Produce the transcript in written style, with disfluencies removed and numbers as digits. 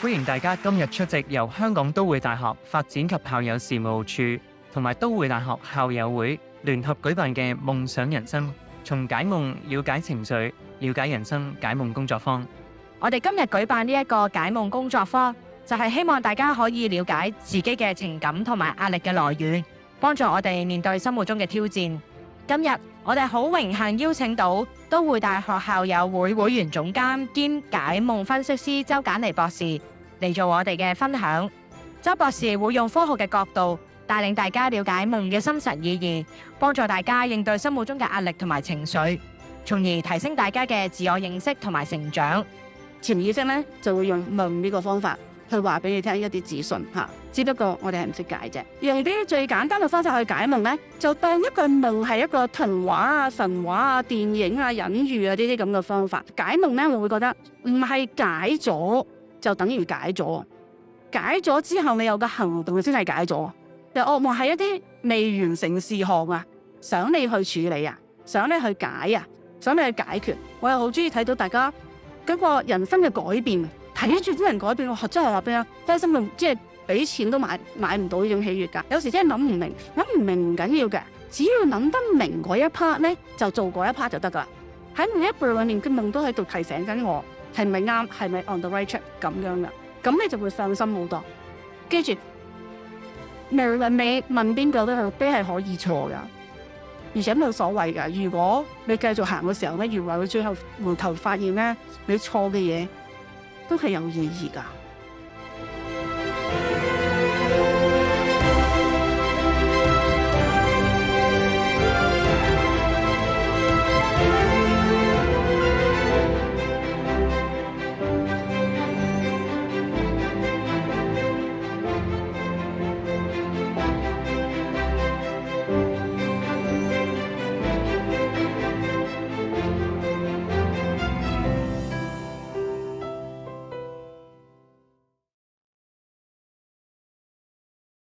歡迎大家今日出席由香港都會大學發展及校友事務處同埋都會大學校友會聯合舉辦嘅夢想人生，從解夢了解情緒，了解人生解夢工作坊。我哋今日舉辦呢一個解夢工作坊，就係希望大家可以了解自己嘅情感同埋壓力嘅來源，幫助我哋面對生活中嘅挑戰。今日我哋好榮幸邀請到都會大學校友會會員總監兼解夢分析師周簡妮博士嚟做我哋嘅分享。周博士會用科學嘅角度帶領大家了解夢嘅深層意義，幫助大家應對生活中嘅壓力同埋情緒，從而提升大家嘅自我認識同埋成長。潛意識咧就會用夢呢個方法去話俾你聽一啲資訊嚇，只不過我哋係唔識解啫。用啲最簡單嘅方法去解夢咧，就當一個夢係一個童話啊、神話啊、電影啊、隱喻啊呢啲咁嘅方法解夢咧，我會覺得唔係解咗就等於解咗，解咗之後你有個行動先係解咗。就噩夢係一啲未完成事項啊，想你去處理啊，想你去解啊，想你去解決。我又好中意睇到大家嗰個人生嘅改變，睇住啲人改變，我真係話俾你聽，心夢即係俾錢都買唔到呢種喜悅㗎。有時真係諗唔明唔緊要嘅，只要諗得明嗰一 part 咧，就做嗰一 part 就得㗎啦。喺每一步裏面嘅夢都喺度提醒緊我係咪啱，係咪 on the right track 咁樣㗎，咁你就會放心好多。記住，無論你問邊個都係可以錯㗎，而且冇所謂㗎。如果你繼續行嘅時候咧，如果佢最後回頭發現咧，你錯嘅嘢都係有意義㗎。